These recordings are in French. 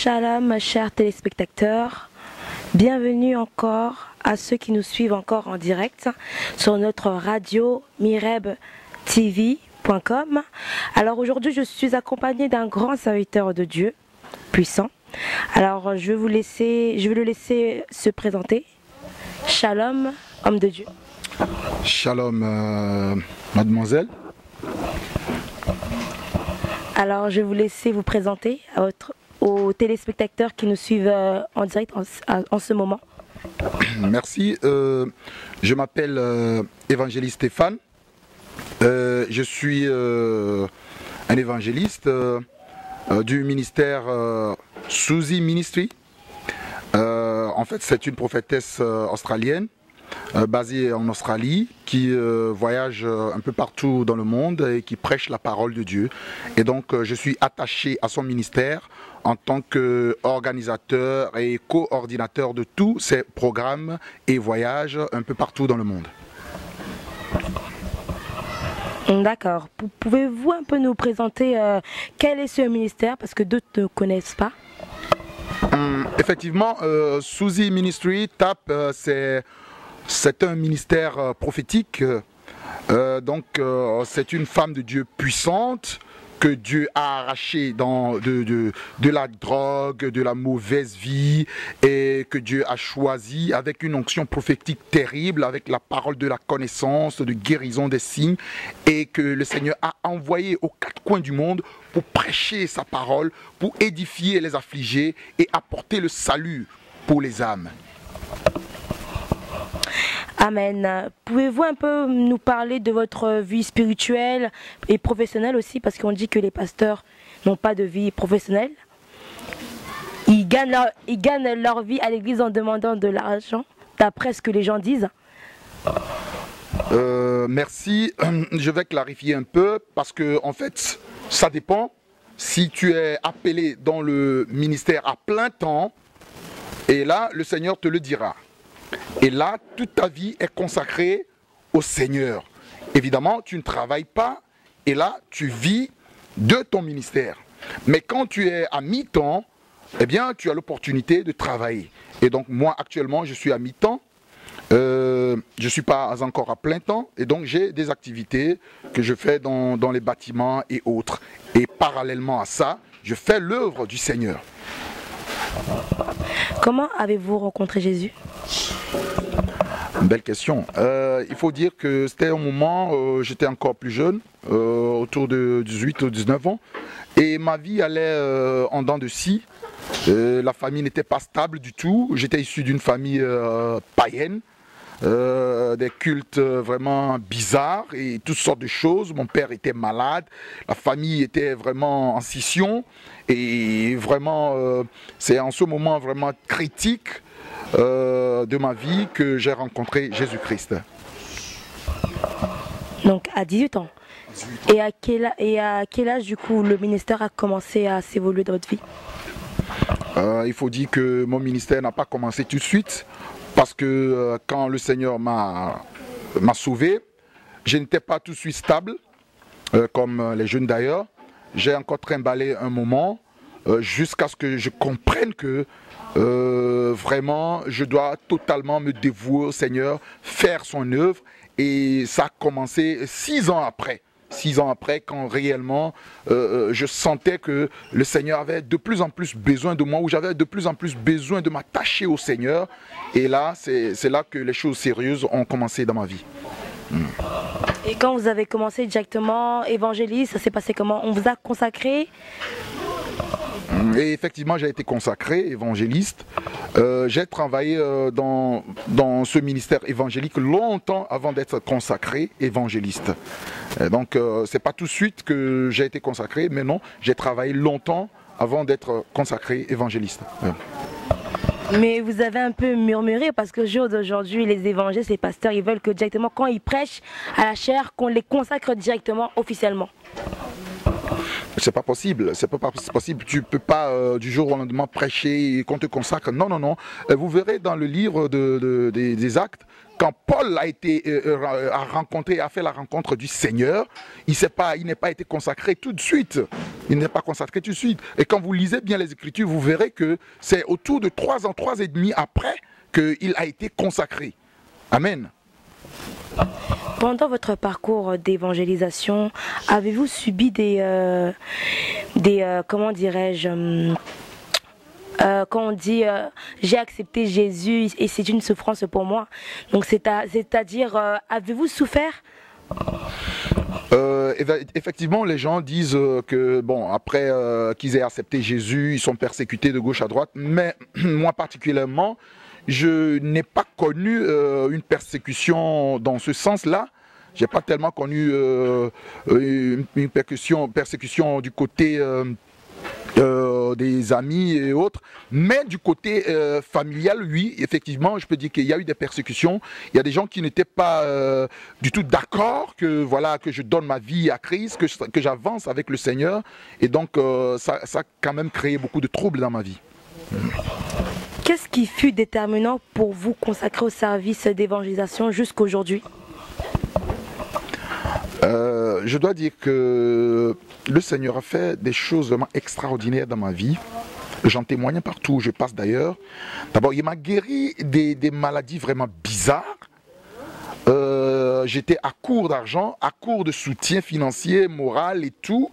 Shalom, chers téléspectateurs, bienvenue encore à ceux qui nous suivent encore en direct sur notre radio mirebtv.com. Alors aujourd'hui, je suis accompagnée d'un grand serviteur de Dieu, puissant. Alors je vais le laisser se présenter. Shalom, homme de Dieu. Shalom, mademoiselle. Alors je vais vous laisser vous présenter aux téléspectateurs qui nous suivent en direct en ce moment. Merci. Je m'appelle évangéliste Stéphane. Je suis un évangéliste du ministère Suzy Ministry. En fait, c'est une prophétesse australienne basée en Australie qui voyage un peu partout dans le monde et qui prêche la parole de Dieu. Et donc, je suis attaché à son ministère en tant qu'organisateur et coordinateur de tous ces programmes et voyages un peu partout dans le monde. D'accord. Pouvez-vous un peu nous présenter quel est ce ministère, parce que d'autres ne connaissent pas? Effectivement, Suzy Ministry, TAP, c'est un ministère prophétique. C'est une femme de Dieu puissante que Dieu a arrachée de la drogue, de la mauvaise vie, et que Dieu a choisi avec une onction prophétique terrible, avec la parole de la connaissance, de guérison des signes, et que le Seigneur a envoyé aux quatre coins du monde pour prêcher sa parole, pour édifier les affligés et apporter le salut pour les âmes. Amen. Pouvez-vous un peu nous parler de votre vie spirituelle et professionnelle aussi, parce qu'on dit que les pasteurs n'ont pas de vie professionnelle. Ils gagnent leur vie à l'église en demandant de l'argent, d'après ce que les gens disent. Merci. Je vais clarifier un peu parce que en fait, ça dépend. Si tu es appelé dans le ministère à plein temps, et là, le Seigneur te le dira. Et là, toute ta vie est consacrée au Seigneur. Évidemment, tu ne travailles pas et là, tu vis de ton ministère. Mais quand tu es à mi-temps, eh bien, tu as l'opportunité de travailler. Et donc, moi, actuellement, je suis à mi-temps. Je ne suis pas encore à plein temps. Et donc, j'ai des activités que je fais dans les bâtiments et autres. Et parallèlement à ça, je fais l'œuvre du Seigneur. Comment avez-vous rencontré Jésus? Belle question. Il faut dire que c'était un moment, j'étais encore plus jeune, autour de 18 ou 19 ans, et ma vie allait en dents de scie. La famille n'était pas stable du tout. J'étais issu d'une famille païenne, des cultes vraiment bizarres et toutes sortes de choses. Mon père était malade, la famille était vraiment en scission, et vraiment, c'est en ce moment vraiment critique de ma vie que j'ai rencontré Jésus-Christ. Donc à 18 ans. Et à quel âge du coup le ministère a commencé à s'évoluer dans votre vie? Il faut dire que mon ministère n'a pas commencé tout de suite parce que quand le Seigneur m'a sauvé, je n'étais pas tout de suite stable comme les jeunes d'ailleurs. J'ai encore trimballé un moment jusqu'à ce que je comprenne que vraiment, je dois totalement me dévouer au Seigneur, faire son œuvre. Et ça a commencé 6 ans après. 6 ans après, quand réellement je sentais que le Seigneur avait de plus en plus besoin de moi, ou j'avais de plus en plus besoin de m'attacher au Seigneur. Et là, c'est là que les choses sérieuses ont commencé dans ma vie. Et quand vous avez commencé directement évangéliste, ça s'est passé comment? On vous a consacré? Et effectivement, j'ai été consacré évangéliste. J'ai travaillé dans ce ministère évangélique longtemps avant d'être consacré évangéliste. Et donc, c'est pas tout de suite que j'ai été consacré, mais non, j'ai travaillé longtemps avant d'être consacré évangéliste. Mais vous avez un peu murmuré parce que jour d'aujourd'hui, les évangélistes, les pasteurs, ils veulent que directement, quand ils prêchent à la chair, qu'on les consacre directement, officiellement. C'est pas possible, c'est pas possible. Tu peux pas du jour au lendemain prêcher et qu'on te consacre. Non, non, non. Vous verrez dans le livre des Actes, quand Paul a fait la rencontre du Seigneur, il n'est pas été consacré tout de suite. Il n'est pas consacré tout de suite. Et quand vous lisez bien les Écritures, vous verrez que c'est autour de 3 ans, 3 et demi après qu'il a été consacré. Amen. Pendant votre parcours d'évangélisation, avez-vous subi comment dirais-je, quand on dit j'ai accepté Jésus et c'est une souffrance pour moi, donc c'est-à-dire avez-vous souffert? Effectivement, les gens disent que bon, après qu'ils aient accepté Jésus, ils sont persécutés de gauche à droite, mais moi particulièrement, je n'ai pas connu une persécution dans ce sens-là. J'ai pas tellement connu une persécution du côté des amis et autres, mais du côté familial, oui, effectivement, je peux dire qu'il y a eu des persécutions. Il y a des gens qui n'étaient pas du tout d'accord que voilà, que je donne ma vie à Christ, que j'avance avec le Seigneur, et donc ça a quand même créé beaucoup de troubles dans ma vie. Qu'est-ce qui fut déterminant pour vous consacrer au service d'évangélisation jusqu'aujourd'hui? Je dois dire que le Seigneur a fait des choses vraiment extraordinaires dans ma vie. J'en témoigne partout où je passe d'ailleurs. D'abord, il m'a guéri des maladies vraiment bizarres. J'étais à court d'argent, à court de soutien financier, moral et tout.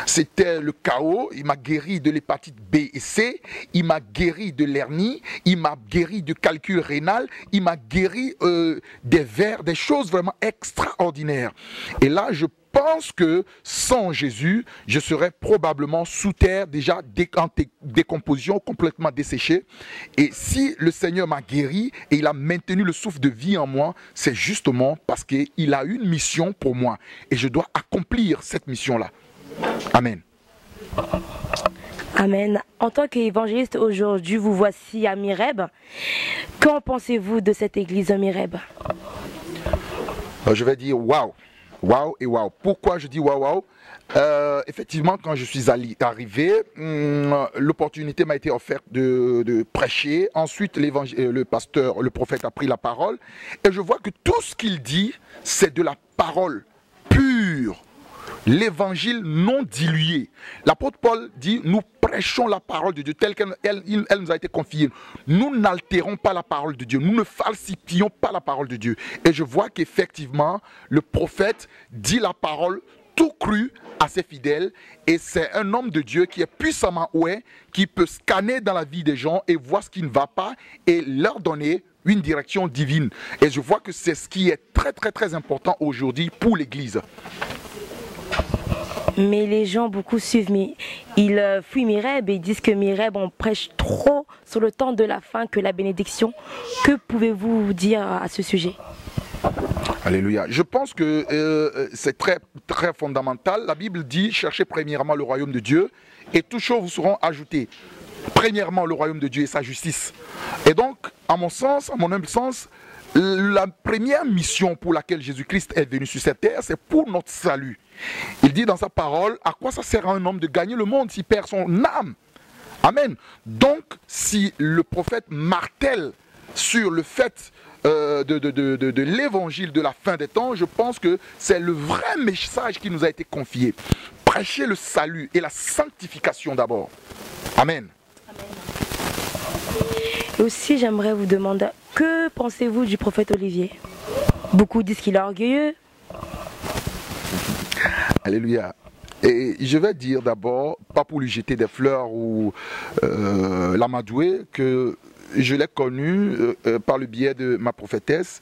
C'était le chaos. Il m'a guéri de l'hépatite B et C. Il m'a guéri de l'hernie. Il m'a guéri de calcul rénal. Il m'a guéri des vers, des choses vraiment extraordinaires. Et là, je pense que sans Jésus, je serais probablement sous terre, déjà en décomposition, complètement desséché. Et si le Seigneur m'a guéri et il a maintenu le souffle de vie en moi, c'est justement parce qu'il a une mission pour moi. Et je dois accomplir cette mission-là. Amen. Amen. En tant qu'évangéliste aujourd'hui, vous voici à Mireb. Qu'en pensez-vous de cette église de Mireb? Je vais dire waouh. Waouh et waouh. Pourquoi je dis waouh waouh? Effectivement, quand je suis arrivé, l'opportunité m'a été offerte de prêcher. Ensuite, le pasteur, le prophète a pris la parole. Et je vois que tout ce qu'il dit, c'est de la parole pure. L'évangile non dilué. L'apôtre Paul dit, nous prêchons la parole de Dieu telle qu'elle nous a été confiée. Nous n'altérons pas la parole de Dieu. Nous ne falsifions pas la parole de Dieu. Et je vois qu'effectivement, le prophète dit la parole tout cru à ses fidèles. Et c'est un homme de Dieu qui est puissamment oué, qui peut scanner dans la vie des gens et voir ce qui ne va pas et leur donner une direction divine. Et je vois que c'est ce qui est très très très important aujourd'hui pour l'Église. Mais les gens beaucoup suivent, mais ils fuient Mireb et ils disent que Mireb, on prêche trop sur le temps de la fin que la bénédiction. Que pouvez-vous dire à ce sujet? Alléluia. Je pense que c'est très, très fondamental. La Bible dit, cherchez premièrement le royaume de Dieu et toutes choses vous seront ajoutées. Premièrement, le royaume de Dieu et sa justice. Et donc, à mon sens, à mon humble sens, la première mission pour laquelle Jésus-Christ est venu sur cette terre, c'est pour notre salut. Il dit dans sa parole, à quoi ça sert à un homme de gagner le monde s'il perd son âme? Amen. Donc, si le prophète martèle sur le fait de l'évangile de la fin des temps, je pense que c'est le vrai message qui nous a été confié. Prêcher le salut et la sanctification d'abord. Amen. Et aussi, j'aimerais vous demander, que pensez-vous du prophète Olivier? Beaucoup disent qu'il est orgueilleux. Alléluia. Et je vais dire d'abord, pas pour lui jeter des fleurs ou l'amadouer, que je l'ai connu par le biais de ma prophétesse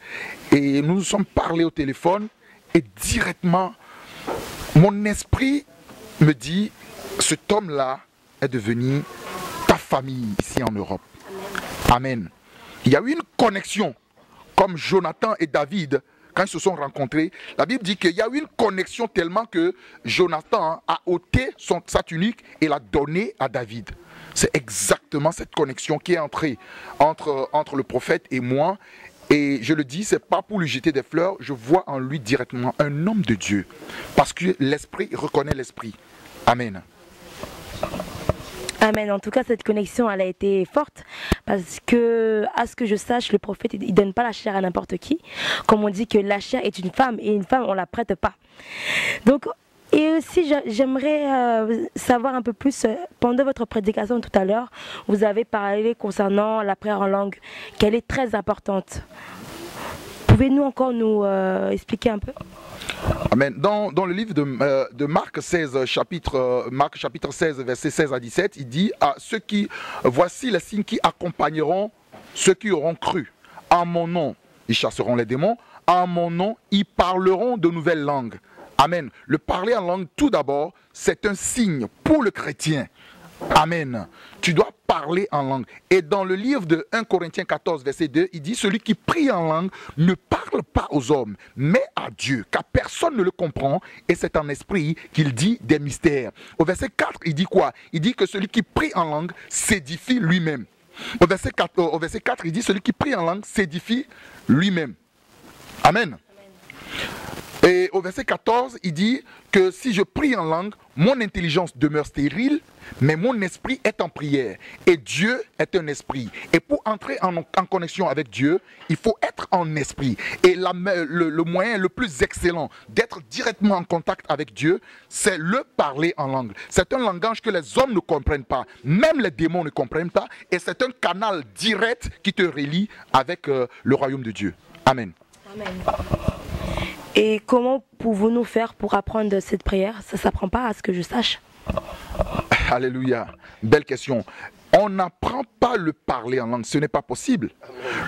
et nous nous sommes parlé au téléphone et directement, mon esprit me dit, cet homme-là est devenu ta famille ici en Europe. Amen. Il y a eu une connexion, comme Jonathan et David, quand ils se sont rencontrés, la Bible dit qu'il y a eu une connexion tellement que Jonathan a ôté sa tunique et l'a donnée à David. C'est exactement cette connexion qui est entrée entre le prophète et moi. Et je le dis, ce n'est pas pour lui jeter des fleurs, je vois en lui directement un homme de Dieu. Parce que l'esprit reconnaît l'esprit. Amen. Amen. En tout cas, cette connexion, elle a été forte parce que, à ce que je sache, le prophète, il donne pas la chair à n'importe qui. Comme on dit que la chair est une femme et une femme, on la prête pas. Donc, et aussi, j'aimerais savoir un peu plus, pendant votre prédication tout à l'heure, vous avez parlé concernant la prière en langue, qu'elle est très importante. Pouvez-nous encore nous expliquer un peu? Amen. Dans le livre de Marc 16, Marc chapitre 16, versets 16 à 17, il dit à ceux qui, voici les signes qui accompagneront ceux qui auront cru. En mon nom, ils chasseront les démons. En mon nom, ils parleront de nouvelles langues. Amen. Le parler en langue, tout d'abord, c'est un signe pour le chrétien. Amen. Tu dois parler en langue. Et dans le livre de 1 Corinthiens 14, verset 2, il dit, celui qui prie en langue ne parle pas aux hommes, mais à Dieu, car personne ne le comprend, et c'est en esprit qu'il dit des mystères. Au verset 4, il dit quoi? Il dit que celui qui prie en langue s'édifie lui-même. Au verset 4, il dit, celui qui prie en langue s'édifie lui-même. Amen. Et au verset 14, il dit que si je prie en langue, mon intelligence demeure stérile, mais mon esprit est en prière. Et Dieu est un esprit. Et pour entrer en connexion avec Dieu, il faut être en esprit. Et le moyen le plus excellent d'être directement en contact avec Dieu, c'est le parler en langue. C'est un langage que les hommes ne comprennent pas. Même les démons ne comprennent pas. Et c'est un canal direct qui te relie avec le royaume de Dieu. Amen. Amen. Et comment pouvons-nous faire pour apprendre cette prière? Ça ne s'apprend pas, à ce que je sache. Alléluia. Belle question. On n'apprend pas le parler en langue. Ce n'est pas possible.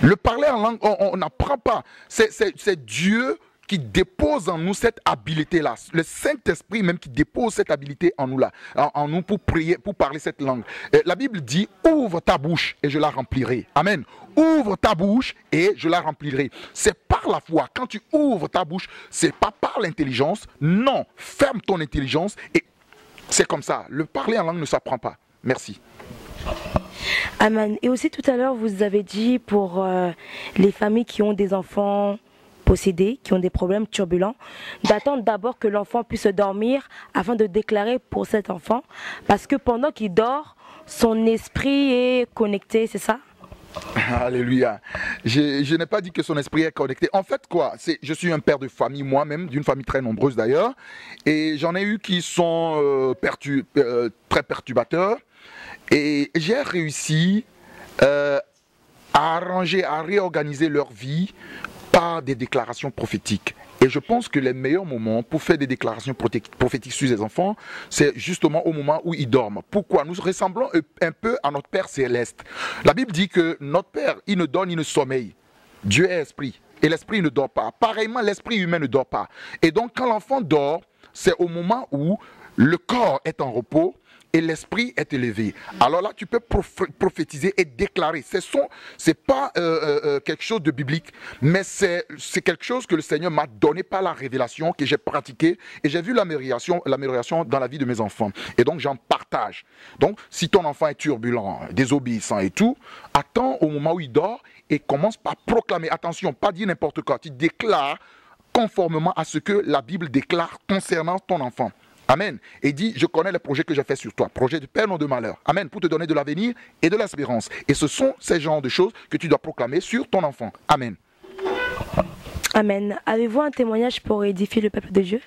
Le parler en langue, on n'apprend pas. C'est Dieu qui dépose en nous cette habilité-là. Le Saint-Esprit même qui dépose cette habilité en nous, en nous pour prier, pour parler cette langue. La Bible dit, ouvre ta bouche et je la remplirai. Amen. Ouvre ta bouche et je la remplirai. C'est par la foi. Quand tu ouvres ta bouche, c'est pas par l'intelligence. Non, ferme ton intelligence et c'est comme ça. Le parler en langue ne s'apprend pas. Merci. Amen. Et aussi tout à l'heure, vous avez dit pour les familles qui ont des enfants possédés, qui ont des problèmes turbulents, d'attendre d'abord que l'enfant puisse dormir afin de déclarer pour cet enfant. Parce que pendant qu'il dort, son esprit est connecté, c'est ça? Alléluia. Je n'ai pas dit que son esprit est connecté. En fait, quoi, je suis un père de famille moi-même, d'une famille très nombreuse d'ailleurs, et j'en ai eu qui sont très perturbateurs. Et j'ai réussi à arranger, à réorganiser leur vie par des déclarations prophétiques. Et je pense que les meilleurs moments pour faire des déclarations prophétiques sur les enfants, c'est justement au moment où ils dorment. Pourquoi? Nous ressemblons un peu à notre Père Céleste. La Bible dit que notre Père, il ne dort ni ne sommeille. Dieu est esprit. Et l'esprit ne dort pas. Pareillement, l'esprit humain ne dort pas. Et donc, quand l'enfant dort, c'est au moment où le corps est en repos et l'esprit est élevé. Alors là, tu peux prophétiser et déclarer. C'est pas quelque chose de biblique, mais c'est quelque chose que le Seigneur m'a donné par la révélation, que j'ai pratiqué, et j'ai vu l'amélioration dans la vie de mes enfants. Et donc, j'en partage. Donc, si ton enfant est turbulent, désobéissant et tout, attends au moment où il dort et commence par proclamer. Attention, pas dire n'importe quoi. Tu déclares conformément à ce que la Bible déclare concernant ton enfant. Amen. Et dit, je connais les projets que j'ai faits sur toi. Projets de paix, non de malheur. Amen. Pour te donner de l'avenir et de l'espérance. Et ce sont ces genres de choses que tu dois proclamer sur ton enfant. Amen. Amen. Avez-vous un témoignage pour édifier le peuple de Dieu?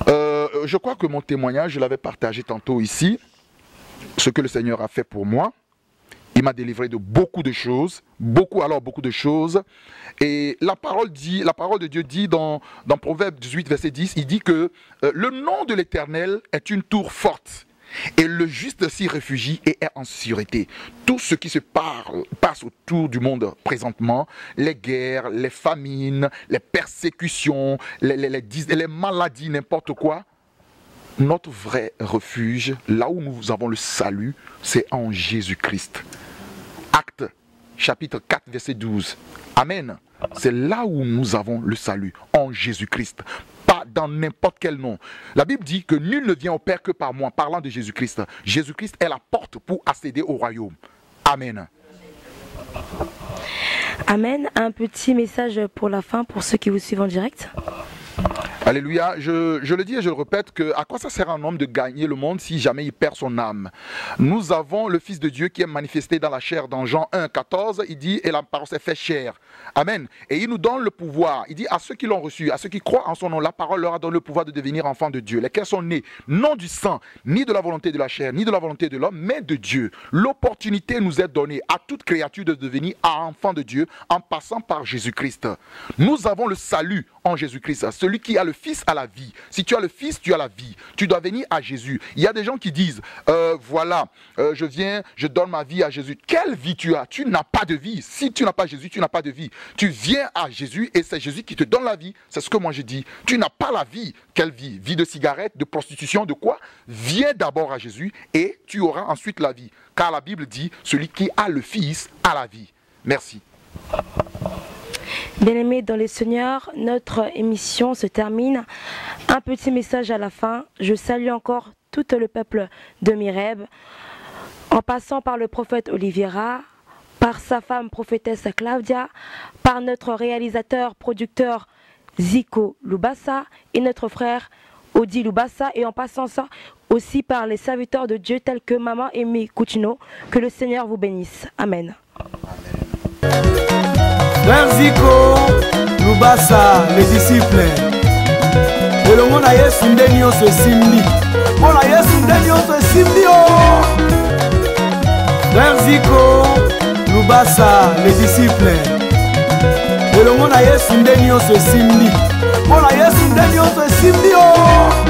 Je crois que mon témoignage, je l'avais partagé tantôt ici. Ce que le Seigneur a fait pour moi. Il m'a délivré de beaucoup de choses, beaucoup de choses. Et la parole de Dieu dit dans Proverbe 18, verset 10, il dit que le nom de l'Éternel est une tour forte. Et le juste s'y réfugie et est en sûreté. Tout ce qui se passe autour du monde présentement, les guerres, les famines, les persécutions, les maladies, n'importe quoi, notre vrai refuge, là où nous avons le salut, c'est en Jésus-Christ. Actes, chapitre 4, verset 12. Amen. C'est là où nous avons le salut, en Jésus-Christ. Pas dans n'importe quel nom. La Bible dit que nul ne vient au Père que par moi, parlant de Jésus-Christ. Jésus-Christ est la porte pour accéder au royaume. Amen. Amen. Un petit message pour la fin, pour ceux qui vous suivent en direct. Alléluia. Je le dis et je le répète, que à quoi ça sert un homme de gagner le monde si jamais il perd son âme? Nous avons le Fils de Dieu qui est manifesté dans la chair. Dans Jean 1, 14, il dit, et la parole s'est fait chair. Amen. Et il nous donne le pouvoir. Il dit à ceux qui l'ont reçu, à ceux qui croient en son nom, la parole leur a donné le pouvoir de devenir enfants de Dieu. Lesquels sont nés non du sang, ni de la volonté de la chair, ni de la volonté de l'homme, mais de Dieu. L'opportunité nous est donnée à toute créature de devenir enfant de Dieu en passant par Jésus-Christ. Nous avons le salut en Jésus-Christ. Celui qui a le Fils a la vie. Si tu as le Fils, tu as la vie. Tu dois venir à Jésus. Il y a des gens qui disent, je viens, je donne ma vie à Jésus. Quelle vie tu as? Tu n'as pas de vie. Si tu n'as pas Jésus, tu n'as pas de vie. Tu viens à Jésus et c'est Jésus qui te donne la vie. C'est ce que moi je dis. Tu n'as pas la vie. Quelle vie? Vie de cigarette, de prostitution, de quoi? Viens d'abord à Jésus et tu auras ensuite la vie. Car la Bible dit, celui qui a le Fils a la vie. Merci. Bien-aimés dans les Seigneurs, notre émission se termine. Un petit message à la fin. Je salue encore tout le peuple de Mireb, en passant par le prophète Oliviera, par sa femme prophétesse Claudia, par notre réalisateur, producteur Zico Lubassa et notre frère Odi Lubassa, et en passant ça aussi par les serviteurs de Dieu tels que Maman Aimée Coutinho. Que le Seigneur vous bénisse. Amen. Frère Zico Lubassa, les disciples. Et le monde a yesu ndenio se simbi. On a yesu ndenio se simbi. Frère Zico Lubassa, les disciples. Et le monde a yesu ndenio se simbi. On a yesu ndenio se simbi.